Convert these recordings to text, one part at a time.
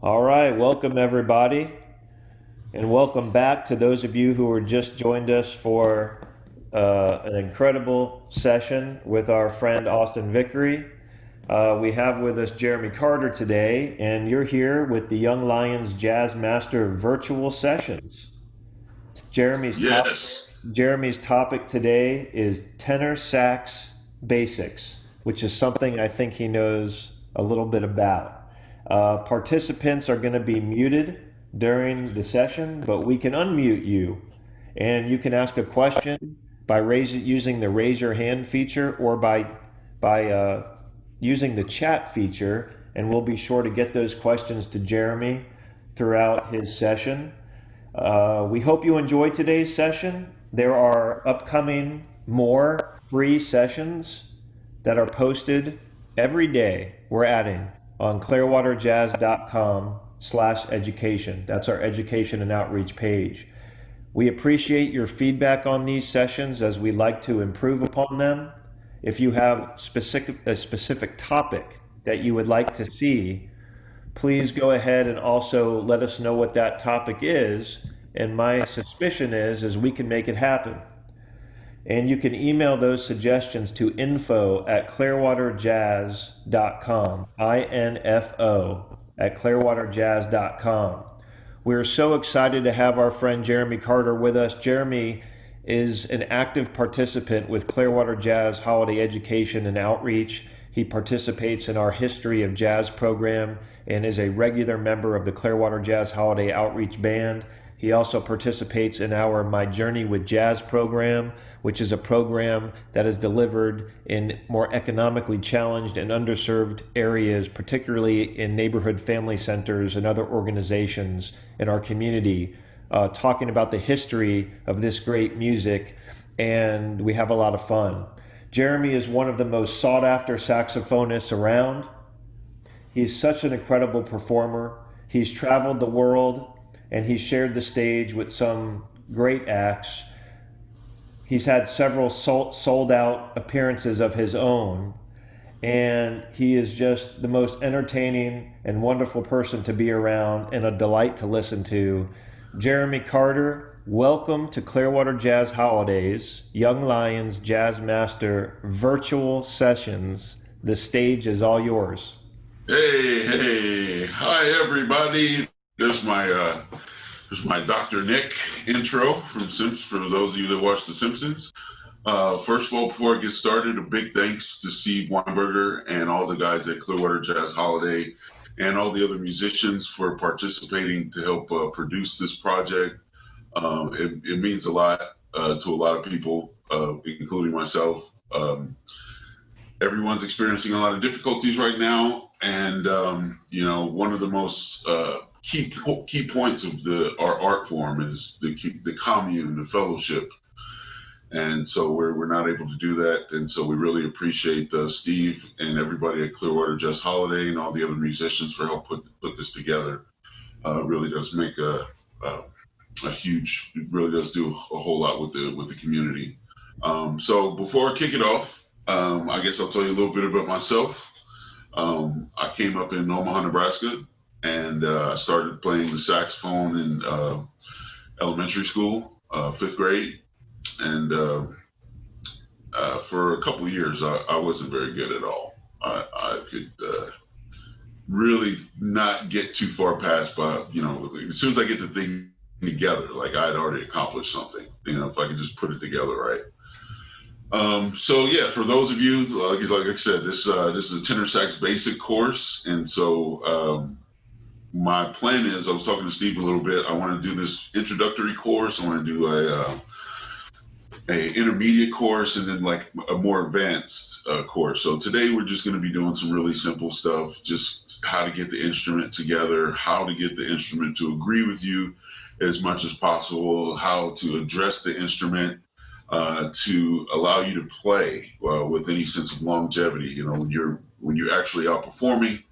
All right, welcome everybody, and welcome back to those of you who are just joined us for an incredible session with our friend Austin Vickery. We have with us Jeremy Carter today, and you're here with the Young Lions Jazz Master Virtual Sessions. Jeremy's top, Yes. Jeremy's topic today is tenor sax basics, which is something I think he knows a little bit about. Participants are going to be muted during the session, but we can unmute you, and you can ask a question by using the raise your hand feature or by using the chat feature, and we'll be sure to get those questions to Jeremy throughout his session. We hope you enjoyed today's session. There are upcoming more free sessions that are posted every day. We're adding on clearwaterjazz.com/education. That's our education and outreach page. We appreciate your feedback on these sessions as we like to improve upon them. If you have a specific topic that you would like to see, please go ahead and also let us know what that topic is. And my suspicion is we can make it happen. And you can email those suggestions to info@clearwaterjazz.com, info@clearwaterjazz.com. We're so excited to have our friend Jeremy Carter with us. Jeremy is an active participant with Clearwater Jazz Holiday Education and Outreach. He participates in our History of Jazz program and is a regular member of the Clearwater Jazz Holiday Outreach Band. He also participates in our My Journey with Jazz program, which is a program that is delivered in more economically challenged and underserved areas, particularly in neighborhood family centers and other organizations in our community, talking about the history of this great music, and we have a lot of fun. Jeremy is one of the most sought after saxophonists around. He's such an incredible performer. He's traveled the world and he's shared the stage with some great acts. He's had several sold out appearances of his own, and he is just the most entertaining and wonderful person to be around and a delight to listen to. Jeremy Carter, welcome to Clearwater Jazz Holidays, Young Lions Jazz Master Virtual Sessions. The stage is all yours. Hey, hi everybody. There's my Dr. Nick intro from Simpsons, for those of you that watch The Simpsons. First of all, before I get started, a big thanks to Steve Weinberger and all the guys at Clearwater Jazz Holiday and all the other musicians for participating to help produce this project. It means a lot to a lot of people, including myself. Everyone's experiencing a lot of difficulties right now, and one of the most key points of our art form is the commune, the fellowship, and so we're not able to do that, and so we really appreciate Steve and everybody at Clearwater Jazz Holiday and all the other musicians for help put this together. It really does make a huge, it really does do a whole lot with the community. So before I kick it off, I guess I'll tell you a little bit about myself. I came up in Omaha, Nebraska, and I started playing the saxophone in elementary school, 5th grade. And for a couple of years, I wasn't very good at all. I could really not get too far past, but as soon as I get the thing together, like I'd already accomplished something, if I could just put it together right. So yeah, for those of you, like I said, this is a tenor sax basic course, and so my plan is, I was talking to Steve a little bit, I want to do this introductory course, I want to do a intermediate course, and then like a more advanced course. So today we're just going to be doing some really simple stuff, just how to get the instrument together, how to get the instrument to agree with you as much as possible, how to address the instrument to allow you to play with any sense of longevity. When you're actually out performing,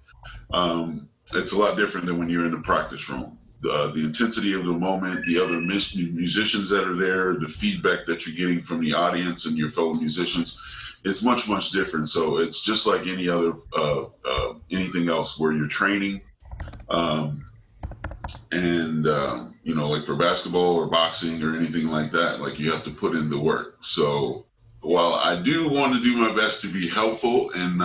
it's a lot different than when you're in the practice room. the intensity of the moment, the other musicians that are there, the feedback that you're getting from the audience and your fellow musicians, it's much, much different. So it's just like any other anything else where you're training. You know, like for basketball or boxing or anything like that, like you have to put in the work. So while I do want to do my best to be helpful in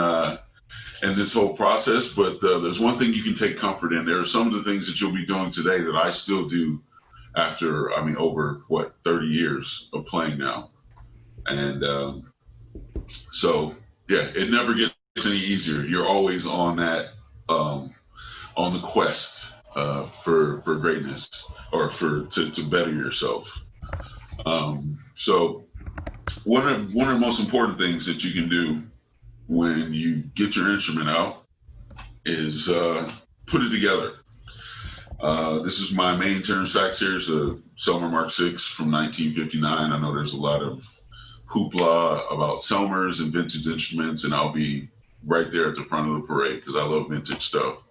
this whole process, but there's one thing you can take comfort in. There are some of the things that you'll be doing today that I still do after, I mean, over 30 years of playing now. And so, yeah, it never gets any easier. You're always on that, on the quest for greatness or to better yourself. So one of the most important things that you can do when you get your instrument out is put it together. This is my main tenor sax here, a Selmer Mark VI from 1959. I know there's a lot of hoopla about Selmers and vintage instruments, and I'll be right there at the front of the parade because I love vintage stuff.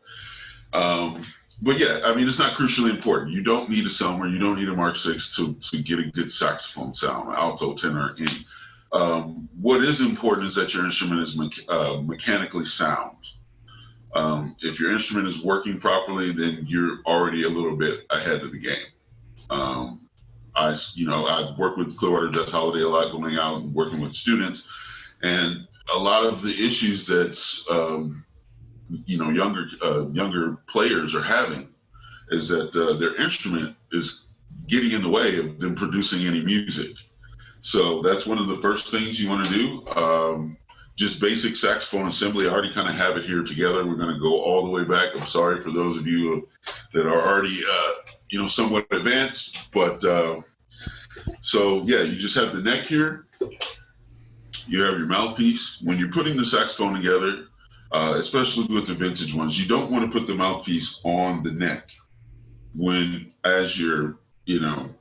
But yeah, I mean, it's not crucially important. You don't need a Selmer, you don't need a Mark VI to get a good saxophone sound, alto, tenor, any. What is important is that your instrument is mechanically sound. If your instrument is working properly, then you're already a little bit ahead of the game. I work with Clearwater Jazz Holiday a lot, going out and working with students, and a lot of the issues that younger players are having is that their instrument is getting in the way of them producing any music. So that's one of the first things you want to do. Just basic saxophone assembly. I already kind of have it here together. We're going to go all the way back. I'm sorry for those of you that are already, somewhat advanced. But so, yeah, you just have the neck here. You have your mouthpiece. When you're putting the saxophone together, especially with the vintage ones, you don't want to put the mouthpiece on the neck as you're, you don't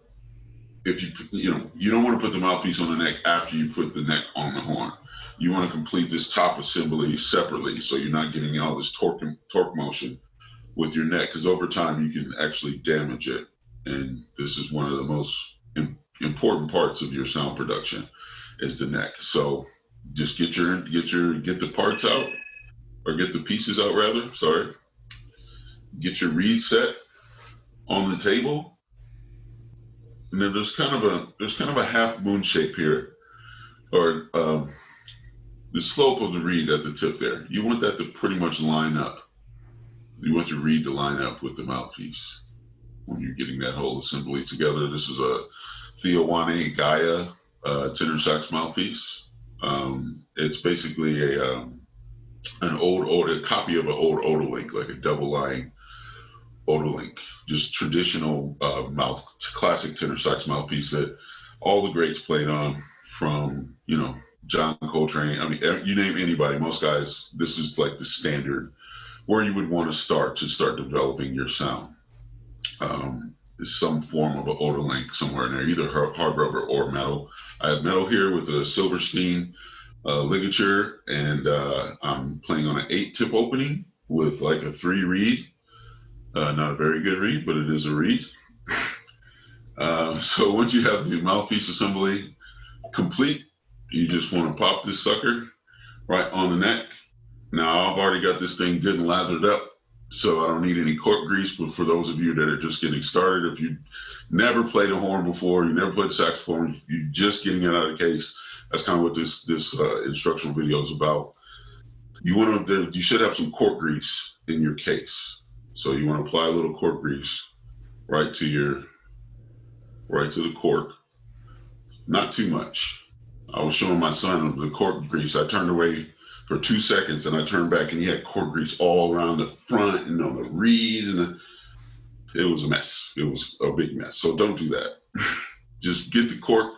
want to put the mouthpiece on the neck after you put the neck on the horn. You want to complete this top assembly separately, so you're not getting all this torque motion with your neck, because over time you can actually damage it. And this is one of the most important parts of your sound production is the neck. So just get the parts out, or get the pieces out rather. Sorry. Get your reed set on the table, and then there's kind of a half moon shape here, or the slope of the reed at the tip there. You want that to pretty much line up. You want your reed to line up with the mouthpiece when you're getting that whole assembly together. This is a Theowane Gaia tenor sax mouthpiece. It's basically a copy of an old Odolink, like a double line Odolink, just traditional classic tenor sax mouthpiece that all the greats played on, from John Coltrane. I mean, you name anybody, most guys, this is like the standard where you would want to start developing your sound. Is some form of an Odolink somewhere in there, either hard rubber or metal. I have metal here with a Silverstein ligature, and I'm playing on an 8-tip opening with like a 3 reed. Not a very good reed, but it is a reed. So once you have the mouthpiece assembly complete, you just want to pop this sucker right on the neck. Now I've already got this thing good and lathered up, so I don't need any cork grease. But for those of you that are just getting started, if you never played a horn before, you never played a saxophone, you're just getting it out of the case, that's kind of what this instructional video is about. You should have some cork grease in your case. So you want to apply a little cork grease right to the cork. Not too much. I was showing my son the cork grease. I turned away for 2 seconds and I turned back, and he had cork grease all around the front and on the reed, and it was a mess. It was a big mess. So don't do that. Just get the cork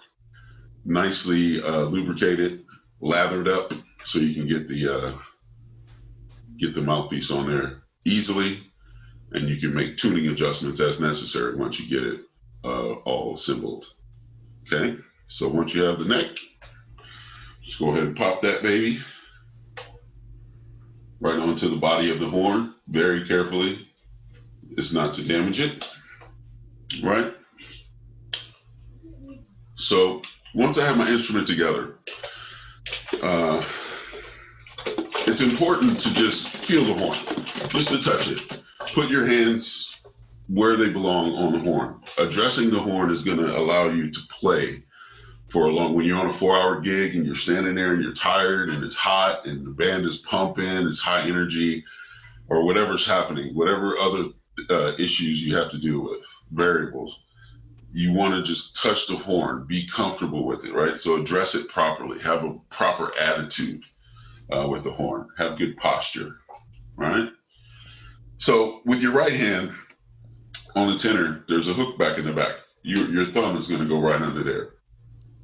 nicely lubricated, lathered up, so you can get the mouthpiece on there easily, and you can make tuning adjustments as necessary once you get it all assembled. Okay, so once you have the neck, just go ahead and pop that baby right onto the body of the horn very carefully. It's not to damage it. right? So once I have my instrument together, it's important to just feel the horn, just to touch it. Put your hands where they belong on the horn. Addressing the horn is going to allow you to play for a long, when you're on a 4-hour gig and you're standing there and you're tired and it's hot and the band is pumping, it's high energy, or whatever's happening, whatever other issues you have to deal with, variables, you want to just touch the horn, be comfortable with it, right? So address it properly, have a proper attitude with the horn, have good posture, right? So with your right hand on the tenor, there's a hook back in the back. Your thumb is going to go right under there.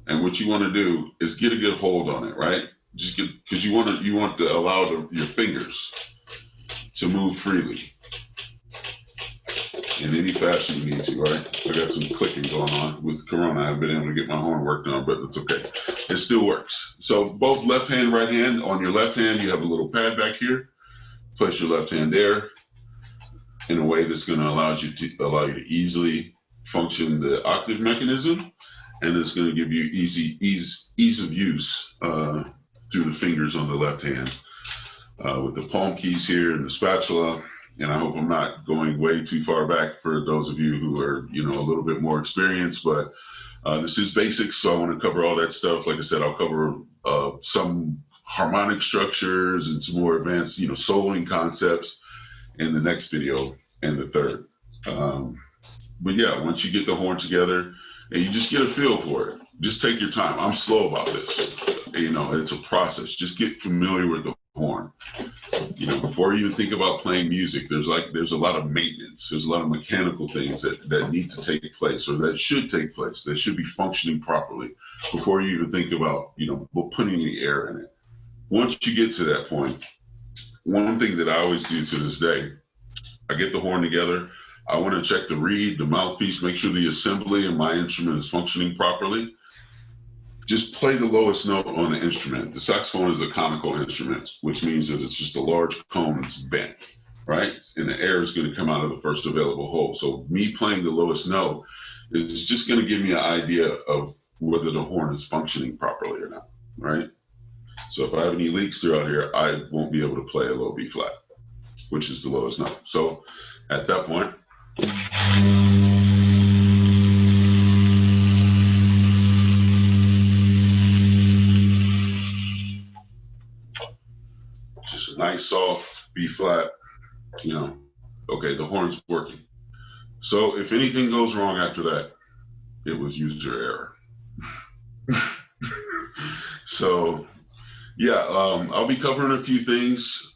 And what you want to do is get a good hold on it, right? Just get, because you want to allow your fingers to move freely in any fashion you need to, right? I got some clicking going on with Corona. I haven't been able to get my horn worked on, but it's okay. It still works. So both left hand, right hand. On your left hand, you have a little pad back here. Place your left hand there in a way that's going to allow you to easily function the octave mechanism, and it's going to give you ease of use through the fingers on the left hand with the palm keys here and the spatula. And I hope I'm not going way too far back for those of you who are, a little bit more experienced, but this is basics, so I want to cover all that stuff. Like I said, I'll cover some harmonic structures and some more advanced, soloing concepts in the next video and the third. But yeah, once you get the horn together and you just get a feel for it, just take your time. I'm slow about this. It's a process. Just get familiar with the horn. Before you even think about playing music, there's a lot of maintenance. There's a lot of mechanical things that need to take place, or that should take place, that should be functioning properly before you even think about, putting any air in it. Once you get to that point, one thing that I always do to this day, I get the horn together. I want to check the reed, the mouthpiece, make sure the assembly in my instrument is functioning properly. Just play the lowest note on the instrument. The saxophone is a conical instrument, which means that it's just a large cone that's bent, right? And the air is going to come out of the first available hole. So me playing the lowest note is just going to give me an idea of whether the horn is functioning properly or not, right? So if I have any leaks throughout here, I won't be able to play a low B flat, which is the lowest note. So at that point, just a nice soft B flat, okay, the horn's working. So if anything goes wrong after that, it was user error. So yeah, I'll be covering a few things.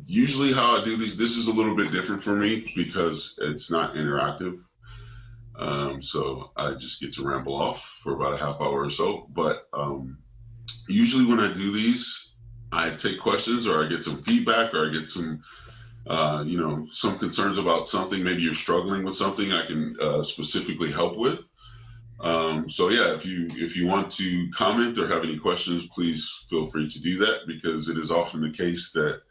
Usually how I do this is a little bit different for me because it's not interactive. So I just get to ramble off for about a half hour or so. But usually when I do these, I take questions, or I get some feedback, or I get some, some concerns about something. Maybe you're struggling with something I can specifically help with. So yeah, if you want to comment or have any questions, please feel free to do that, because it is often the case that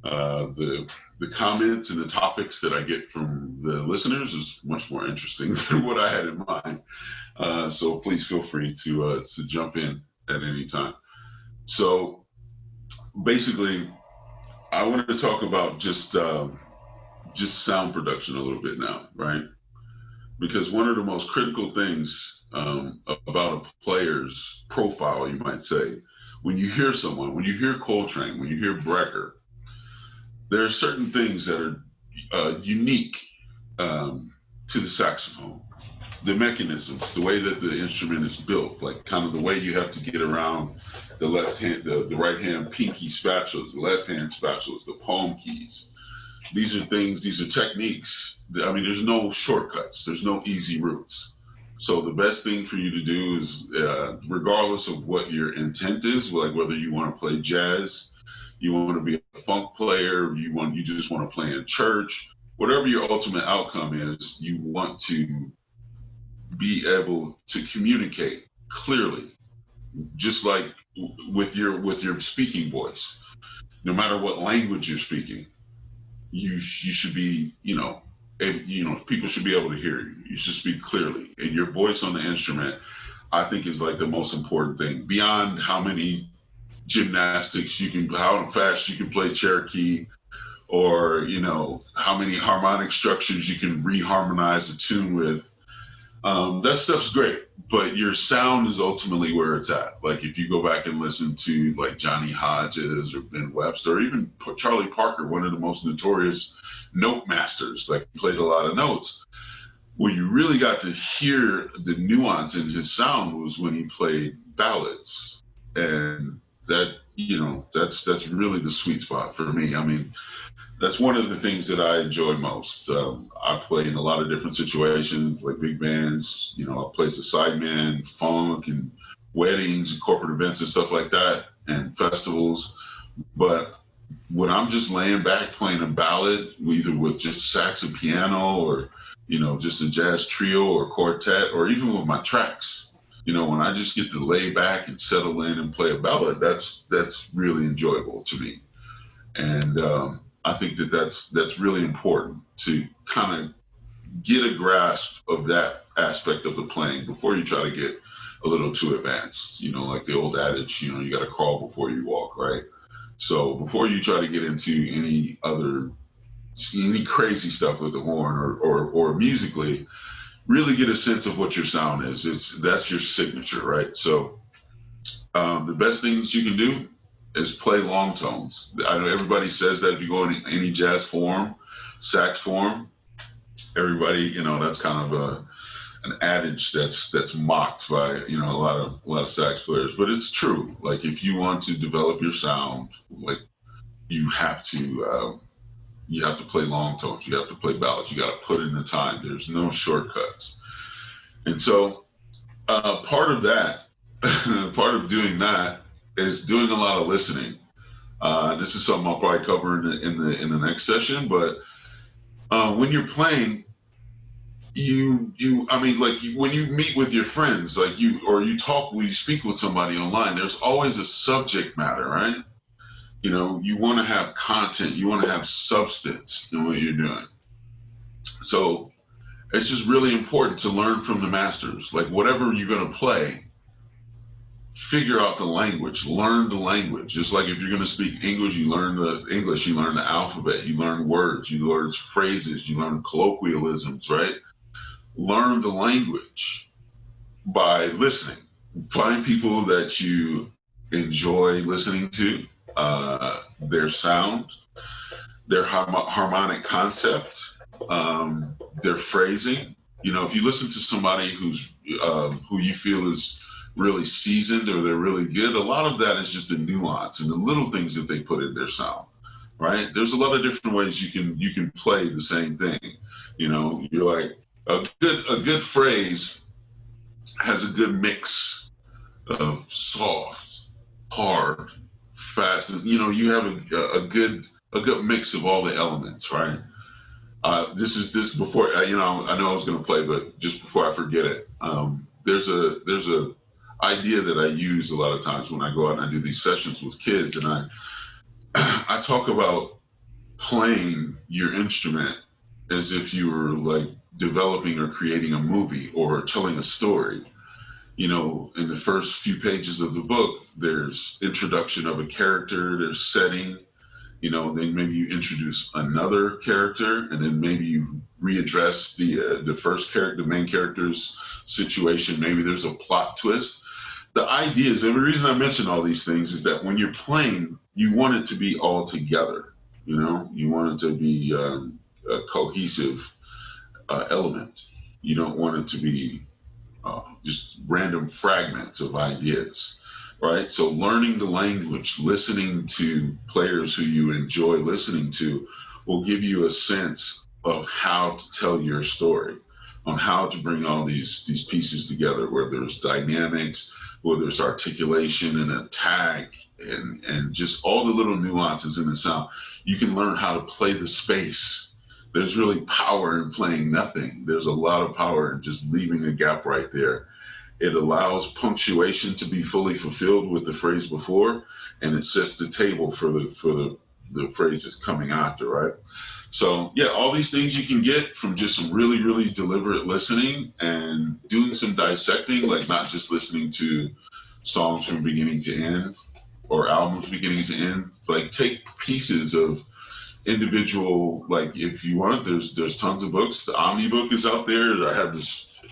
the comments and the topics that I get from the listeners is much more interesting than what I had in mind. So please feel free to jump in at any time. So basically, I wanted to talk about just sound production a little bit now, right? Because one of the most critical things about a player's profile, you might say, when you hear someone, when you hear Coltrane, when you hear Brecker, there are certain things that are unique to the saxophone. The mechanisms, the way that the instrument is built, like kind of the way you have to get around the left hand, the right hand pinky spatulas, the left hand spatulas, the palm keys. These are techniques. I mean, there's no shortcuts. There's no easy routes. So the best thing for you to do is, regardless of what your intent is, like whether you want to play jazz, you want to be a funk player, you just want to play in church, whatever your ultimate outcome is, you want to be able to communicate clearly, just like with your speaking voice. No matter what language you're speaking, you should be, people should be able to hear you. You should speak clearly, and your voice on the instrument, I think, is like the most important thing. Beyond how many gymnastics how fast you can play Cherokee, or how many harmonic structures you can reharmonize a tune with. That stuff's great, but your sound is ultimately where it's at. Like if you go back and listen to like Johnny Hodges or Ben Webster, or even Charlie Parker, one of the most notorious note masters, like played a lot of notes. Where you really got to hear the nuance in his sound was when he played ballads, and that's really the sweet spot for me. I mean, that's one of the things that I enjoy most. I play in a lot of different situations, like big bands. I play as a sideman, funk, and weddings, and corporate events, and stuff like that, and festivals. But when I'm just laying back playing a ballad, either with just sax and piano, or just a jazz trio or quartet, or even with my tracks, when I just get to lay back and settle in and play a ballad, that's really enjoyable to me. And I think that's really important to kind of get a grasp of that aspect of the playing before you try to get a little too advanced. Like the old adage, you got to crawl before you walk, right? So before you try to get into any crazy stuff with the horn or musically, really get a sense of what your sound is. That's your signature, right? So the best things you can do is play long tones. I know everybody says that if you go in any jazz form, sax form, everybody, that's kind of an adage that's mocked by, a lot of sax players, but it's true. Like if you want to develop your sound, like you have to play long tones. You have to play ballads. You got to put in the time. There's no shortcuts. And so part of that, part of doing that is doing a lot of listening. This is something I'll probably cover in the next session. But when you're playing, when you meet with your friends, when you speak with somebody online, there's always a subject matter, right? You want to have content, you want to have substance in what you're doing. So it's just really important to learn from the masters. Like whatever you're going to play, figure out the language, learn the language. Just like if you're going to speak English, you learn the alphabet, you learn words, you learn phrases, you learn colloquialisms, right? Learn the language by listening. Find people that you enjoy listening to, their sound, their harmonic concept, their phrasing. If you listen to somebody who you feel is really seasoned or they're really good, a lot of that is just the nuance and the little things that they put in their sound, right? There's a lot of different ways you can play the same thing. You're like a good phrase has a good mix of soft, hard, fast. You have a good mix of all the elements, right? This before I know I was going to play, but just before I forget it, there's a idea that I use a lot of times when I go out and I do these sessions with kids, and I talk about playing your instrument as if you were like developing or creating a movie or telling a story. In the first few pages of the book, there's introduction of a character, there's setting, then maybe you introduce another character, and then maybe you readdress the first character, the main character's situation. Maybe there's a plot twist. The idea is, and the reason I mention all these things is that when you're playing, you want it to be all together. You want it to be a cohesive element. You don't want it to be just random fragments of ideas, right? So learning the language, listening to players who you enjoy listening to will give you a sense of how to tell your story, on how to bring all these pieces together, where there's dynamics, where there's articulation and a tag, and just all the little nuances in the sound. You can learn how to play the space. There's really power in playing nothing. There's a lot of power in just leaving a gap right there. It allows punctuation to be fully fulfilled with the phrase before, and it sets the table for the phrase that's coming after, right? So yeah, all these things you can get from just some really, really deliberate listening and doing some dissecting, like not just listening to songs from beginning to end or albums beginning to end. Like take pieces of individual, like if you want, there's tons of books. The Omni book is out there. I have this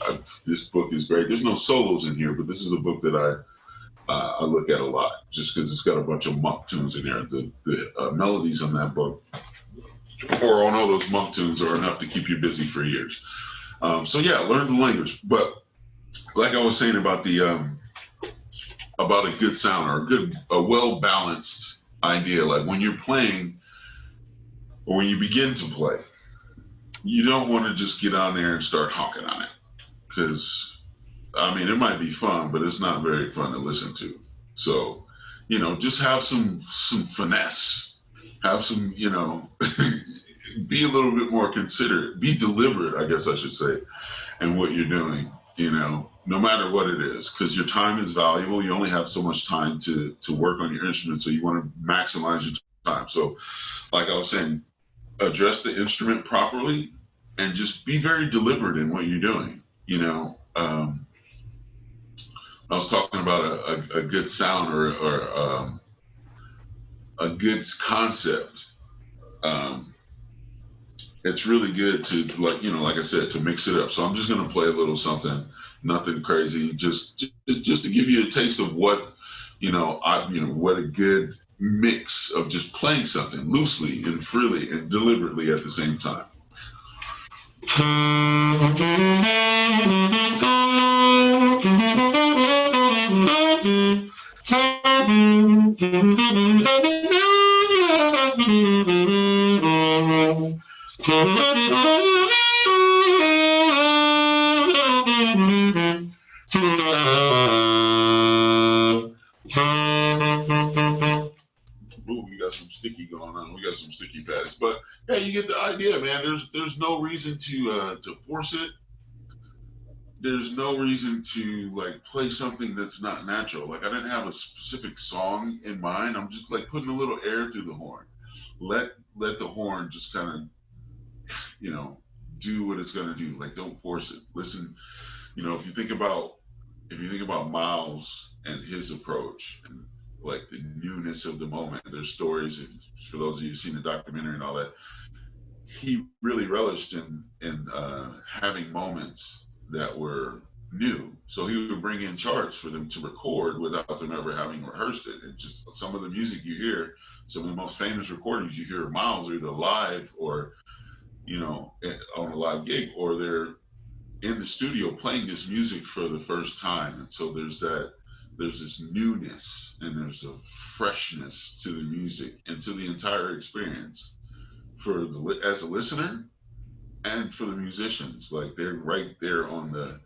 book is great. There's no solos in here, but this is a book that I look at a lot just because it's got a bunch of monk tunes in there. The melodies on that book or on all those monk tunes are enough to keep you busy for years. So yeah, learn the language. But like I was saying about about a good sound or a well balanced idea, like when you're playing or when you begin to play, you don't want to just get on there and start honking on it, because I mean it might be fun, but it's not very fun to listen to. So, just have some finesse, have some, be a little bit more considerate, be deliberate, I guess I should say, in what you're doing, no matter what it is, because your time is valuable. You only have so much time to work on your instrument, so you want to maximize your time. So, like I was saying, address the instrument properly and just be very deliberate in what you're doing. I was talking about a good sound or a good concept. It's really good to, like I said, to mix it up. So I'm just going to play a little something, nothing crazy, just to give you a taste of what, what a good mix of just playing something loosely and freely and deliberately at the same time. Ooh, we got some sticky going on. We got some sticky pads, but yeah, you get the idea, man. There's no reason to force it. There's no reason to play something that's not natural. Like I didn't have a specific song in mind. I'm just putting a little air through the horn. Let the horn just kind of do what it's gonna do. Don't force it. Listen, if you think about Miles and his approach and the newness of the moment, there's stories, and for those of you who've seen the documentary and all that, he really relished in having moments that were new. So he would bring in charts for them to record without them ever having rehearsed it. And just some of the music you hear, some of the most famous recordings you hear of Miles are either live or, on a live gig, or they're in the studio playing this music for the first time. And so there's this newness and there's a freshness to the music and to the entire experience as a listener and for the musicians. They're right there on the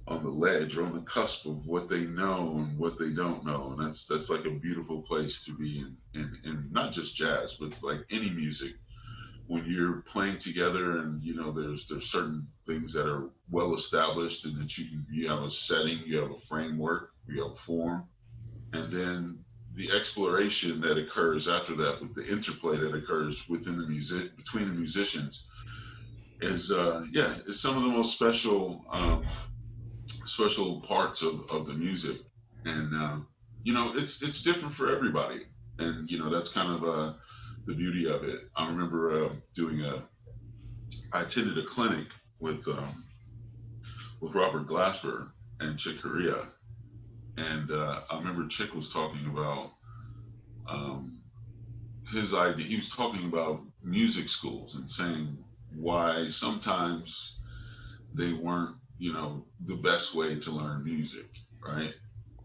ledge or on the cusp of what they know and what they don't know. And that's a beautiful place to be in not just jazz, but any music. When you're playing together and there's certain things that are well established and that you have a setting, you have a framework, you have a form, and then the exploration that occurs after that, with the interplay that occurs within between the musicians, is is some of the most special parts of the music. And it's different for everybody, and that's kind of the beauty of it. I remember I attended a clinic with Robert Glasper and Chick Corea, and I remember Chick was talking about his idea. He was talking about music schools and saying why sometimes they weren't, the best way to learn music, right?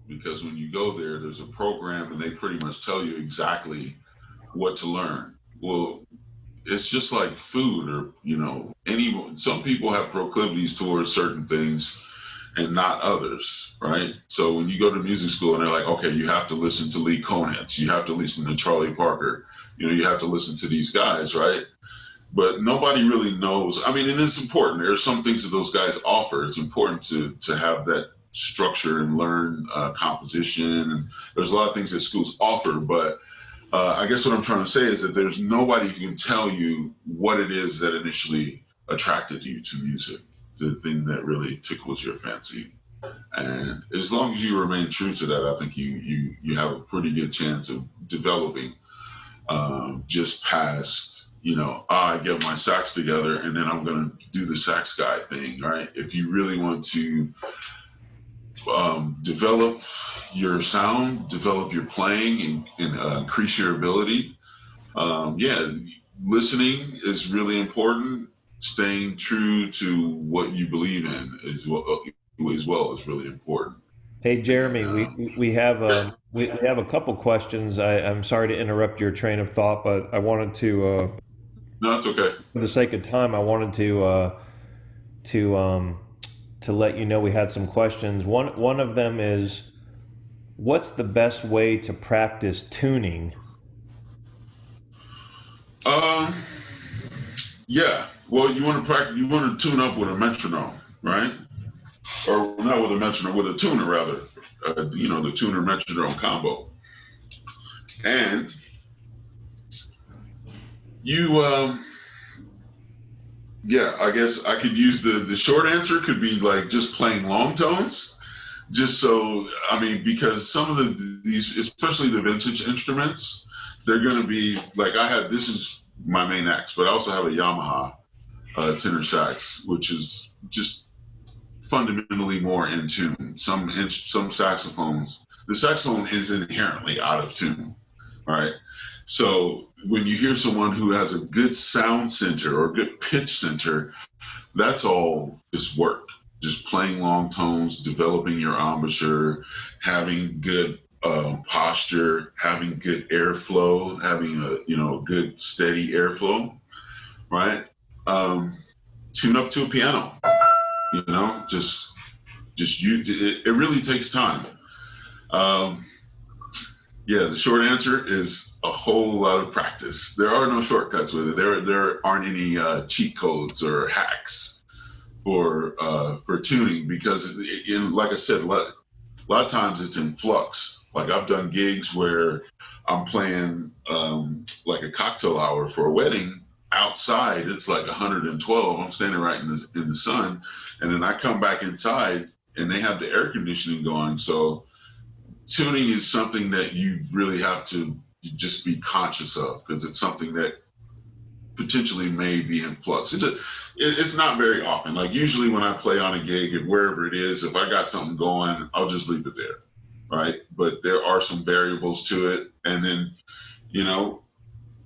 Because when you go there, there's a program and they pretty much tell you exactly what to learn. Well, it's just like food, or some people have proclivities towards certain things and not others, right? So when you go to music school and they're like, okay, you have to listen to Lee Konitz, you have to listen to Charlie Parker, you have to listen to these guys, right? But nobody really knows. I mean, and it's important. There are some things that those guys offer. It's important to have that structure and learn composition. And there's a lot of things that schools offer, but I guess what I'm trying to say is that there's nobody who can tell you what it is that initially attracted you to music, the thing that really tickles your fancy. And as long as you remain true to that, I think you have a pretty good chance of developing just past, I get my sax together and then I'm going to do the sax guy thing, right? If you really want to develop your sound, develop your playing, and increase your ability, yeah, listening is really important. Staying true to what you believe in as well is really important. Hey Jeremy, And we have a couple questions. I'm sorry to interrupt your train of thought, but I wanted to, no, it's okay. for the sake of time, I wanted to to let you know we had some questions. One of them is, what's the best way to practice tuning? Um, yeah. Well, you want to practice. You want to tune up with a metronome, right? Or not with a metronome, with a tuner rather. The tuner metronome combo. And you, yeah, I guess I could use the short answer could be like just playing long tones. Just so, I mean, because some of these, especially the vintage instruments, they're going to be like this is my main axe, but I also have a Yamaha tenor sax, which is just fundamentally more in tune. Some saxophones, the saxophone is inherently out of tune, right? So when you hear someone who has a good sound center or good pitch center, that's all just work. Just playing long tones, developing your embouchure, having good posture, having good airflow, having a good steady airflow, right? Tune up to a piano, just you. It really takes time. Um, yeah, the short answer is a whole lot of practice. There are no shortcuts with it. There aren't any cheat codes or hacks for tuning because, like I said, a lot of times it's in flux. Like I've done gigs where I'm playing like a cocktail hour for a wedding. Outside, it's like 112. I'm standing right in the sun, and then I come back inside, and they have the air conditioning going. So tuning is something that you really have to just be conscious of because it's something that potentially may be in flux. It's not very often. Like usually when I play on a gig, if wherever it is, if I got something going, I'll just leave it there, right? But there are some variables to it, and then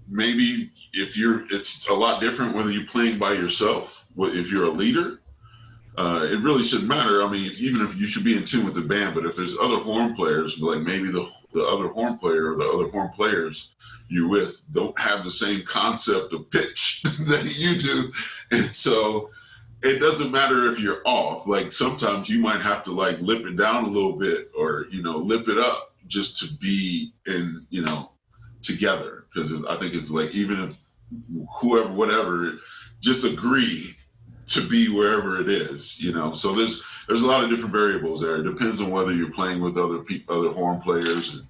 maybe it's a lot different whether you're playing by yourself. If you're a leader, it really shouldn't matter. I mean, even if you should be in tune with the band, but if there's other horn players, like maybe the other horn player or the other horn players you're with don't have the same concept of pitch that you do, and so it doesn't matter if you're off. Like sometimes you might have to like lip it down a little bit or lip it up just to be in together, because I think it's like even if whoever whatever just agree to be wherever it is, so there's a lot of different variables there. It depends on whether you're playing with other horn players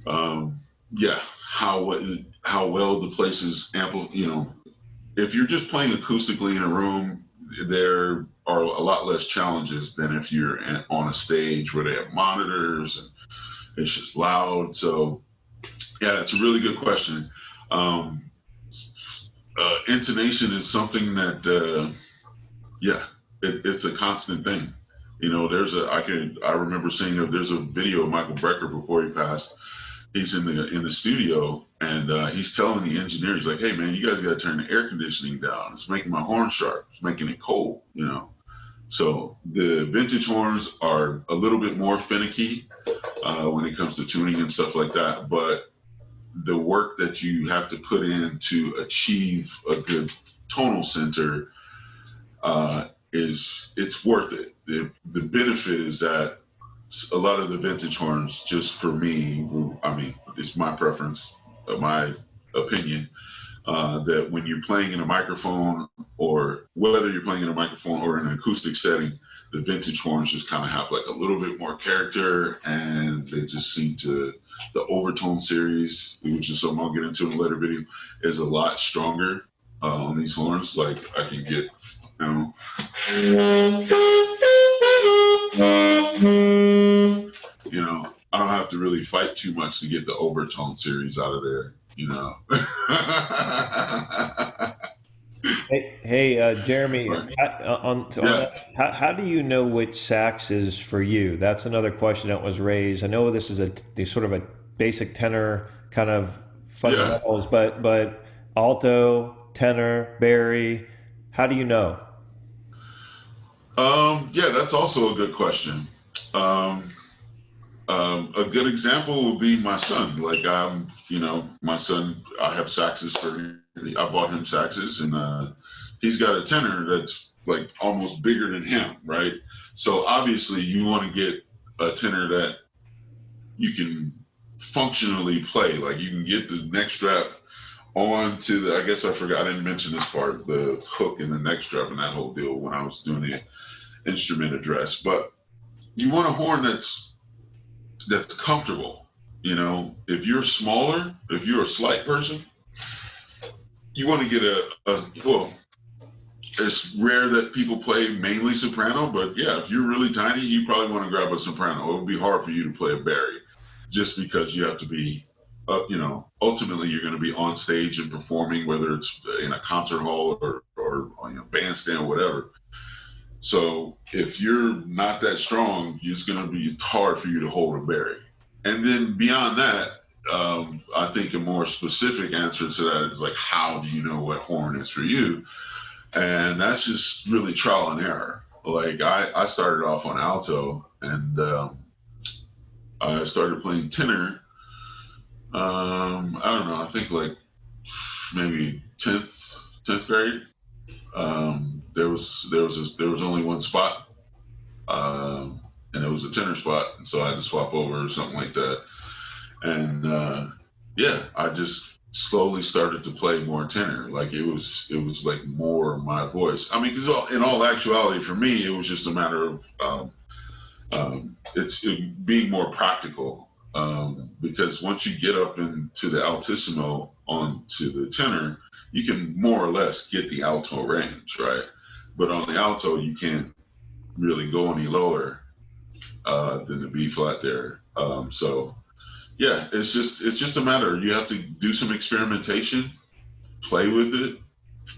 and yeah, how well the place is if you're just playing acoustically in a room, there are a lot less challenges than if you're on a stage where they have monitors and it's just loud. So yeah, that's a really good question. Intonation is something that, yeah, it's a constant thing. I remember seeing there's a video of Michael Brecker before he passed. He's in the studio and he's telling the engineer, he's like, "Hey man, you guys got to turn the air conditioning down. It's making my horn sharp. It's making it cold." So the vintage horns are a little bit more finicky when it comes to tuning and stuff like that, but the work that you have to put in to achieve a good tonal center it's worth it. The benefit is that a lot of the vintage horns, just for me, I mean, it's my preference, my opinion, that when you're playing in a microphone or whether you're playing in a microphone or in an acoustic setting, the vintage horns just kind of have like a little bit more character, and they just seem to, the overtone series, which is something I'll get into in a later video, is a lot stronger on these horns. Like I can get, I don't have to really fight too much to get the overtone series out of there, Hey, Jeremy, Right. on Yeah, that, how do you know which sax is for you? That's another question that was raised. I know this is a sort of a basic tenor kind of yeah. fundamentals, but alto, tenor, bari, how do you know? Yeah, that's also a good question. Um, a good example would be my son. Like my son, I have saxes for him. I bought him saxes, and he's got a tenor that's like almost bigger than him, right? So obviously, you want to get a tenor that you can functionally play. Like you can get the neck strap on to the. I guess I forgot. I didn't mention this part: the hook and the neck strap and that whole deal when I was doing the instrument address. But you want a horn that's comfortable. If you're smaller, if you're a slight person, you want to get well, it's rare that people play mainly soprano, but yeah, if you're really tiny, you probably want to grab a soprano. It would be hard for you to play a bari just because you have to be, ultimately you're going to be on stage and performing, whether it's in a concert hall or bandstand or whatever. So if you're not that strong, it's going to be hard for you to hold a bari. And then beyond that, I think a more specific answer to that is like, how do you know what horn is for you? And that's just really trial and error. Like I started off on alto, and I started playing tenor. I don't know. I think like maybe 10th grade. There was only one spot, and it was a tenor spot, and so I had to swap over or something like that. And yeah, I just slowly started to play more tenor. Like it was like more my voice. I mean, because in all actuality, for me, it was just a matter of it being more practical. Because once you get up into the altissimo onto the tenor, you can more or less get the alto range, right? But on the alto, you can't really go any lower than the B flat there. So yeah, it's just a matter. You have to do some experimentation, play with it,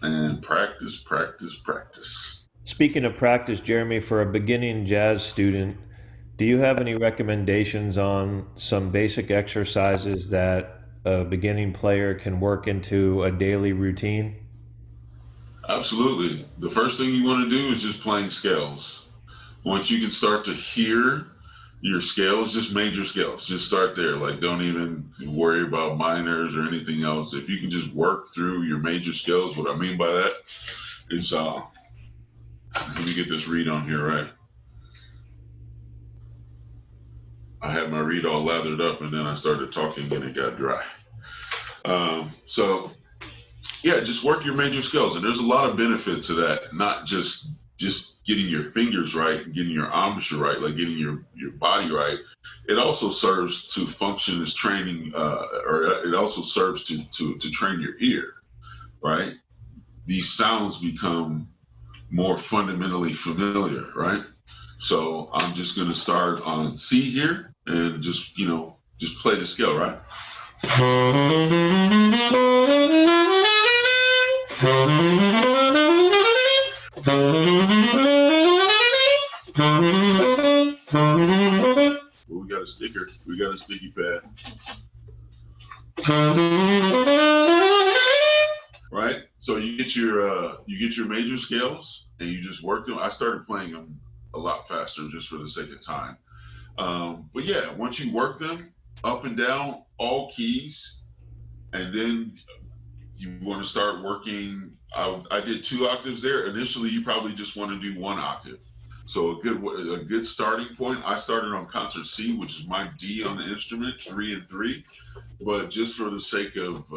and practice, practice, practice. Speaking of practice, Jeremy, for a beginning jazz student, do you have any recommendations on some basic exercises that a beginning player can work into a daily routine? Absolutely. The first thing you want to do is just playing scales. Once you can start to hear your scales, just major scales, just start there. Like, don't even worry about minors or anything else. If you can just work through your major scales, what I mean by that is, let me get this reed on here, right? I had my reed all lathered up, and then I started talking and it got dry. So yeah, just work your major scales, and there's a lot of benefit to that. Not just getting your fingers right and getting your embouchure right, like getting your body right. It also serves to function as training, or it also serves to train your ear, right? These sounds become more fundamentally familiar, right? So I'm just going to start on C here and just play the scale, right? Well, we got a sticker. We got a sticky pad. Right? So you get your major scales and you just work them. I started playing them a lot faster just for the sake of time. But yeah, once you work them up and down all keys, and then you want to start working. I did 2 octaves there. Initially, you probably just want to do 1 octave. So a good starting point. I started on concert C, which is my D on the instrument, 3 and 3. But just for the sake of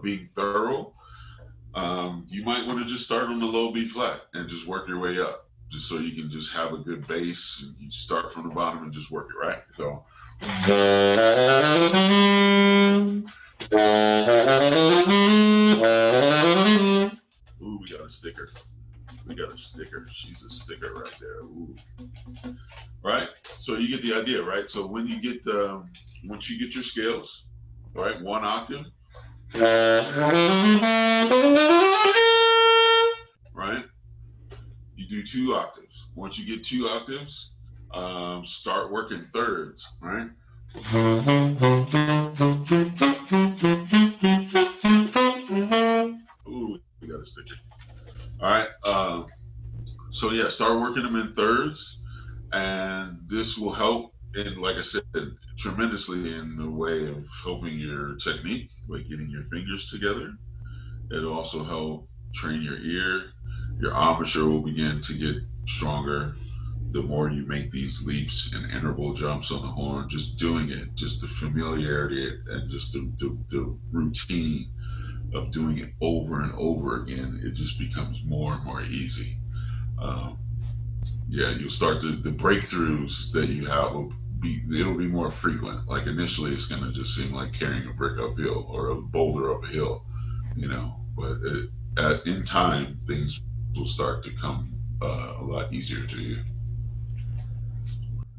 being thorough, you might want to just start on the low B flat and just work your way up. just so you can just have a good bass. And you start from the bottom and just work it, right? So. Ooh, we got a sticker. We got a sticker. She's a sticker right there. Ooh. Right? So you get the idea, right? So when you get once you get your scales, right, one octave, right? You do two octaves. Once you get two octaves, start working thirds, right? Ooh, we got a sticker. All right. So yeah, start working them in thirds, and this will help, and like I said, tremendously in the way of helping your technique, like getting your fingers together. It'll also help train your ear. Your embouchure will begin to get stronger the more you make these leaps and interval jumps on the horn. Just doing it, just the familiarity and just the routine of doing it over and over again, it just becomes more and more easy. Yeah, you'll start the breakthroughs that you have it'll be more frequent. Like initially, it's gonna just seem like carrying a brick uphill or a boulder up a hill, but in time, things will start to come a lot easier to you.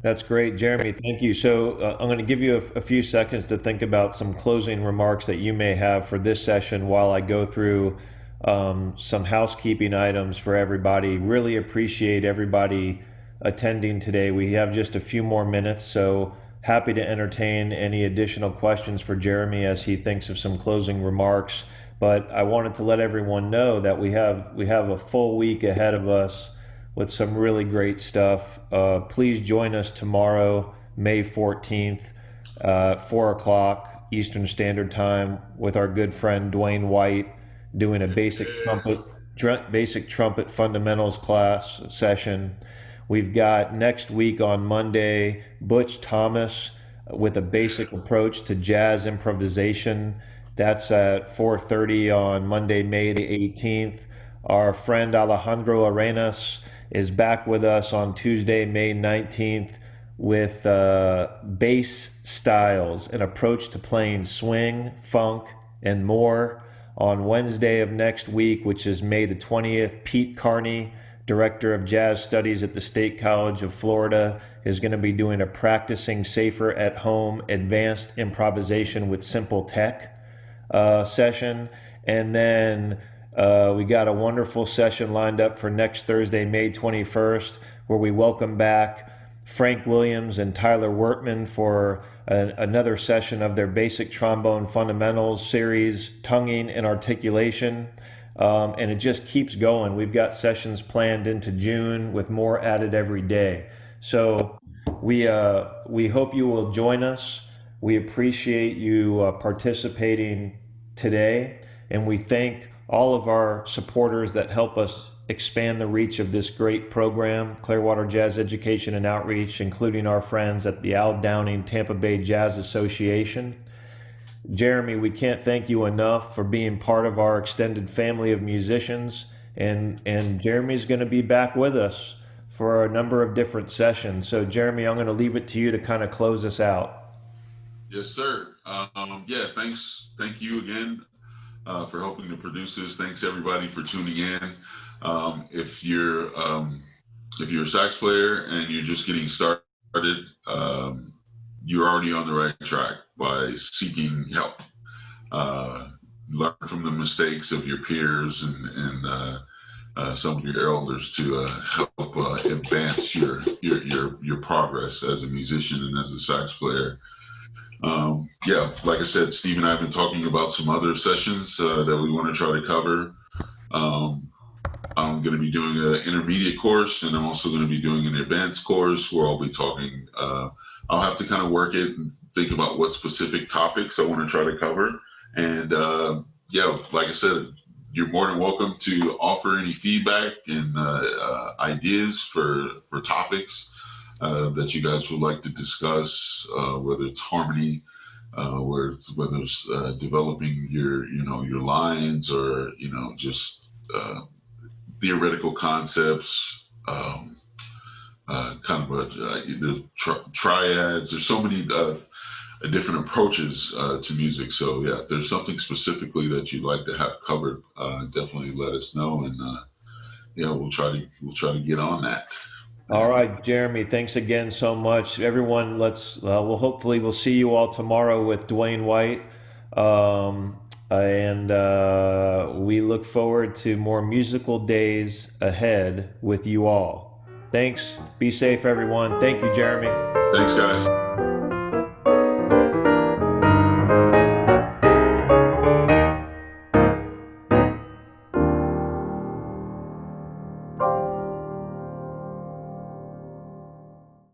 That's great, Jeremy. Thank you. So I'm going to give you a few seconds to think about some closing remarks that you may have for this session while I go through some housekeeping items for everybody. Really appreciate everybody attending today. We have just a few more minutes, so happy to entertain any additional questions for Jeremy as he thinks of some closing remarks. But I wanted to let everyone know that we have a full week ahead of us with some really great stuff. Please join us tomorrow, May 14th, 4 o'clock Eastern Standard Time, with our good friend Dwayne White doing a basic trumpet fundamentals class session. We've got next week on Monday Butch Thomas with a basic approach to jazz improvisation. That's at 4:30 on Monday, May the 18th. Our friend Alejandro Arenas is back with us on Tuesday, May 19th with bass styles, an approach to playing swing, funk, and more. On Wednesday of next week, which is May the 20th, Pete Carney, Director of Jazz Studies at the State College of Florida, is going to be doing a Practicing Safer at Home Advanced Improvisation with Simple Tech session. And then we got a wonderful session lined up for next Thursday, May 21st, where we welcome back Frank Williams and Tyler Wortman for another session of their Basic Trombone Fundamentals series, Tonguing and Articulation. And it just keeps going. We've got sessions planned into June with more added every day. So we hope you will join us. We appreciate you participating today, and we thank all of our supporters that help us expand the reach of this great program, Clearwater Jazz Education and Outreach, including our friends at the Al Downing Tampa Bay Jazz Association. Jeremy, we can't thank you enough for being part of our extended family of musicians, and Jeremy's going to be back with us for a number of different sessions. So Jeremy, I'm going to leave it to you to kind of close us out. Yes, sir. Yeah, thank you again for helping to produce this. Thanks everybody for tuning in. If you're a sax player and you're just getting started, you're already on the right track by seeking help. Learn from the mistakes of your peers and some of your elders to help advance your progress as a musician and as a sax player. Yeah, like I said, Steve and I have been talking about some other sessions that we want to try to cover. I'm going to be doing an intermediate course, and I'm also going to be doing an advanced course where I'll be talking. I'll have to kind of work it and think about what specific topics I want to try to cover. And yeah, like I said, you're more than welcome to offer any feedback and ideas for topics that you guys would like to discuss, whether it's harmony, whether it's developing your lines, or just theoretical concepts, um, kind of the triads. There's so many different approaches to music. So yeah, if there's something specifically that you'd like to have covered, definitely let us know, and yeah, we'll try to get on that. All And right, Jeremy, thanks again so much. Everyone, we'll see you all tomorrow with Dwayne White. And we look forward to more musical days ahead with you all. Thanks. Be safe, everyone. Thank you, Jeremy. thanks, guys.